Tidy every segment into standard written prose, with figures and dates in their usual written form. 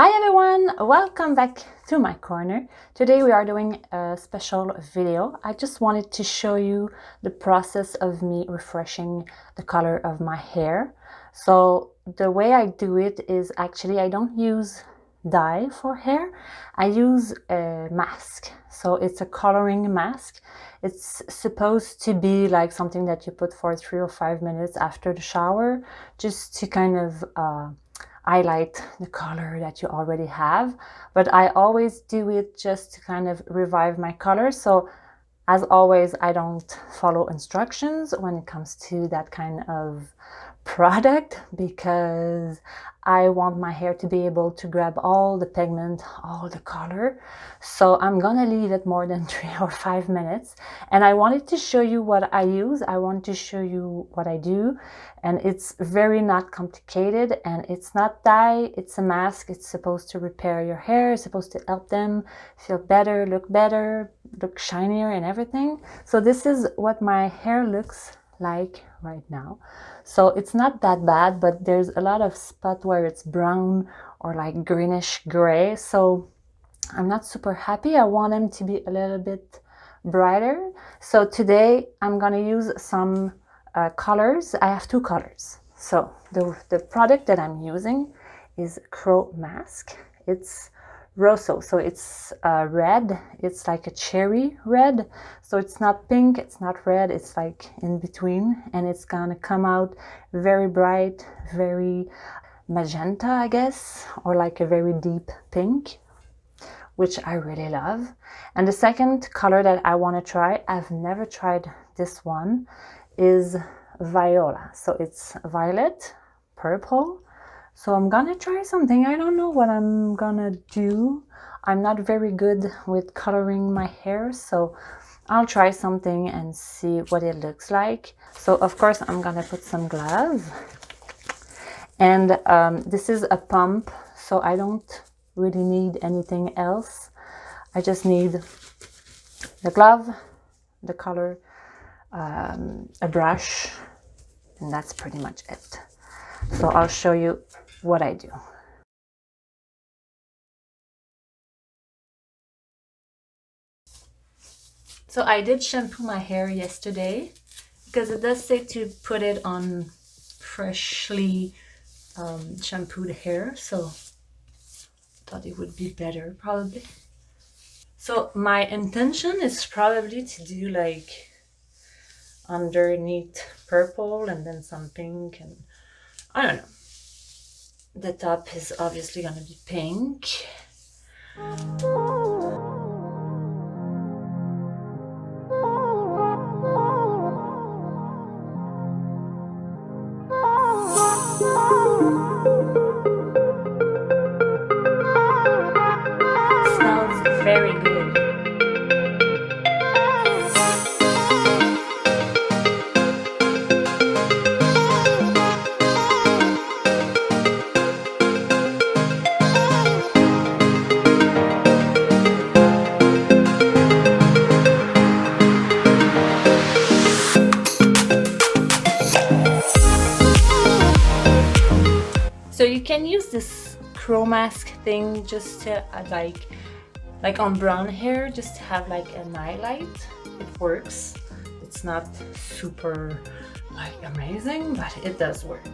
Hi everyone, welcome back to my corner. Today we are doing a special video. I just wanted to show you the process of me refreshing the color of my hair. So the way I do it is actually I don't use dye for hair. I use a mask. So it's a coloring mask. It's supposed to be like something that you put for 3 or 5 minutes after the shower, just to kind of highlight the color that you already have. But I always do it just to kind of revive my color. So as always, I don't follow instructions when it comes to that kind of product, because I want my hair to be able to grab all the pigment, all the color. So I'm gonna leave it more than 3 or 5 minutes. And I wanted to show you what I use. I want to show you what I do. And it's very not complicated, and it's not dye, it's a mask. It's supposed to repair your hair, it's supposed to help them feel better, look shinier and everything. So this is what my hair looks like right now. So it's not that bad, but there's a lot of spot where it's brown or like greenish gray. So I'm not super happy. I want them to be a little bit brighter. So today I'm gonna use some colors. I have 2 colors. So the product that I'm using is Kromask. It's Rosso, so it's red. It's like a cherry red. So it's not pink, it's not red, it's like in between, and it's gonna come out very bright, very magenta, I guess, or like a very deep pink, which I really love. And the second color that I want to try, I've never tried this one, is Viola. So it's violet, purple. So I'm gonna try something. I don't know what I'm gonna do. I'm not very good with coloring my hair, so I'll try something and see what it looks like. So of course I'm gonna put some gloves. And this is a pump, so I don't really need anything else. I just need the glove, the color, a brush, and that's pretty much it. So I'll show you what I do. So I did shampoo my hair yesterday, because it does say to put it on freshly shampooed hair, so I thought it would be better probably. So my intention is probably to do like underneath purple and then some pink, and I don't know. The top is obviously gonna be pink. Smells very good. So you can use this Kromask thing just to like on brown hair, just to have like a highlight. It works. It's not super like amazing, but it does work.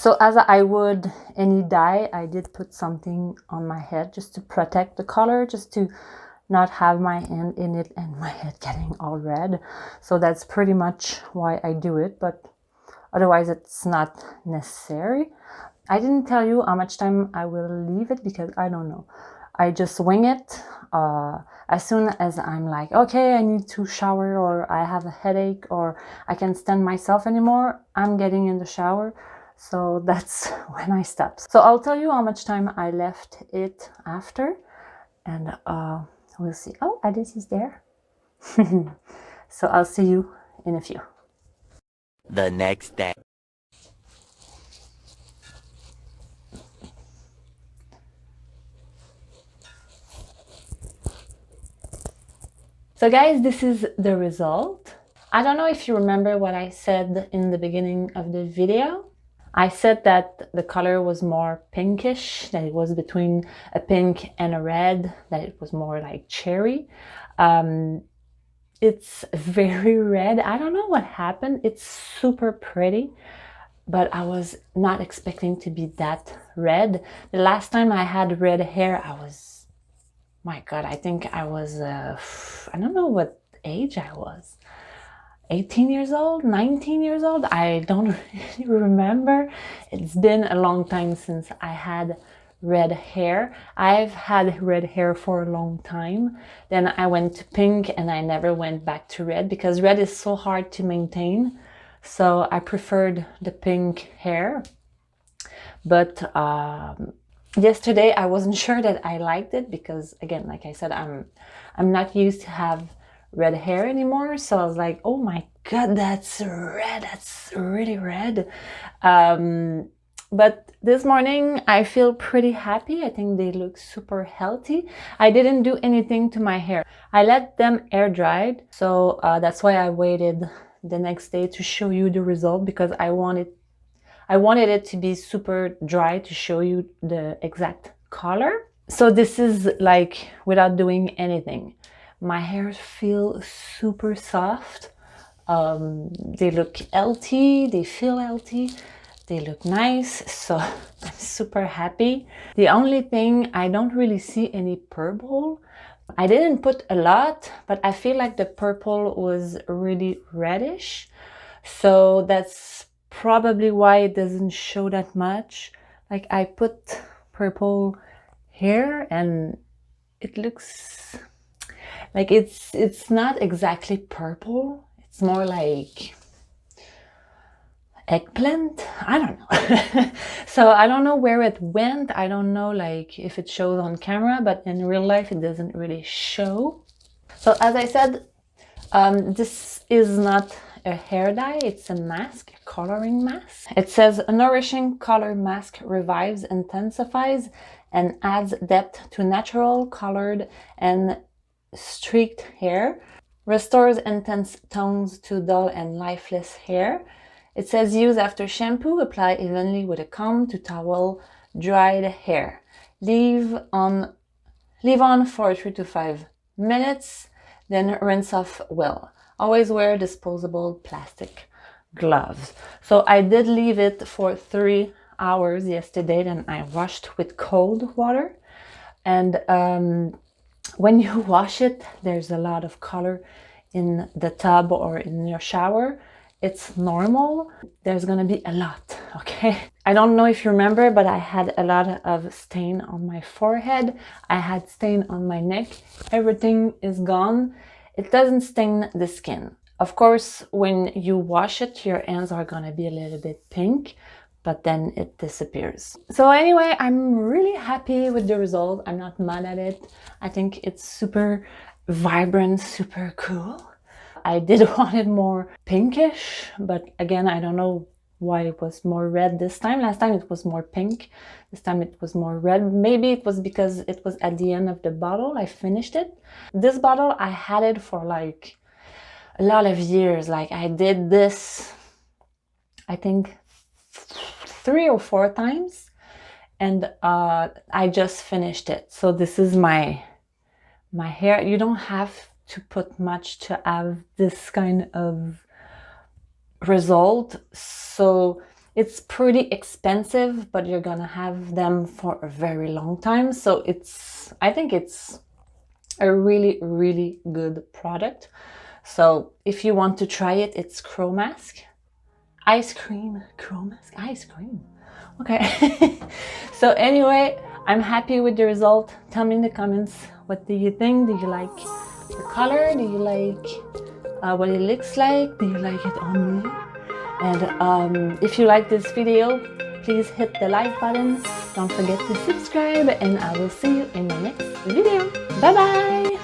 So as I would any dye, I did put something on my head just to protect the color, just to not have my hand in it and my head getting all red. So that's pretty much why I do it, but otherwise it's not necessary. I didn't tell you how much time I will leave it because I don't know. I just wing it. As soon as I'm like, okay, I need to shower, or I have a headache, or I can't stand myself anymore, I'm getting in the shower. So that's when I stop. So I'll tell you how much time I left it after, and we'll see. Oh, Alice is there. So I'll see you in a few. The next day. So guys, this is the result. I don't know if you remember what I said in the beginning of the video. I said that the color was more pinkish, that it was between a pink and a red, that it was more like cherry. It's very red. I don't know what happened. It's super pretty, but I was not expecting to be that red. The last time I had red hair, I was, my God, I think I was, I don't know what age I was. 18 years old, 19 years old. I don't really remember. It's been a long time since I had red hair. I've had red hair for a long time. Then I went to pink and I never went back to red because red is so hard to maintain. So I preferred the pink hair. But yesterday I wasn't sure that I liked it because, again, like I said, I'm not used to have red hair anymore. So I was like, oh my God, that's red. That's really red. But this morning I feel pretty happy. I think they look super healthy. I didn't do anything to my hair. I let them air dried. So that's why I waited the next day to show you the result, because I wanted it to be super dry to show you the exact color. So this is like without doing anything. My hair feels super soft. They look healthy, they feel healthy, they look nice, so I'm super happy. The only thing, I don't really see any purple. I didn't put a lot, but I feel like the purple was really reddish, so that's probably why it doesn't show that much. Like I put purple here and it looks like it's not exactly purple. It's more like eggplant. I don't know. So I don't know where it went. I don't know like if it shows on camera, but in real life it doesn't really show. So as I said, this is not a hair dye, it's a mask, a coloring mask. It says a nourishing color mask revives, intensifies, and adds depth to natural, colored, and streaked hair. Restores intense tones to dull and lifeless hair. It says use after shampoo, apply evenly with a comb to towel dried hair. Leave on for 3 to 5 minutes, then rinse off well. Always wear disposable plastic gloves. So I did leave it for 3 hours yesterday, then I washed with cold water. And when you wash it, there's a lot of color in the tub or in your shower. It's normal. There's gonna be a lot, okay? I don't know if you remember, but I had a lot of stain on my forehead. I had stain on my neck. Everything is gone. It doesn't stain the skin. Of course, when you wash it, your hands are gonna be a little bit pink, but then it disappears. So anyway, I'm really happy with the result. I'm not mad at it. I think it's super vibrant, super cool. I did want it more pinkish, but again, I don't know why it was more red this time. Last time it was more pink. This time it was more red. Maybe it was because it was at the end of the bottle. I finished it. This bottle, I had it for like a lot of years. Like I did this, I think 3 or 4 times, and I just finished it. So this is my hair. You don't have to put much to have this kind of result. So It's pretty expensive, but you're gonna have them for a very long time. So I think it's a really, really good product. So if you want to try it, it's Kromask. Ice cream, Kromask, ice cream. Okay. So anyway, I'm happy with the result. Tell me in the comments, what do you think? Do you like the color? Do you like what it looks like? Do you like it on me? And if you like this video, please hit the like button. Don't forget to subscribe, and I will see you in the next video. Bye bye!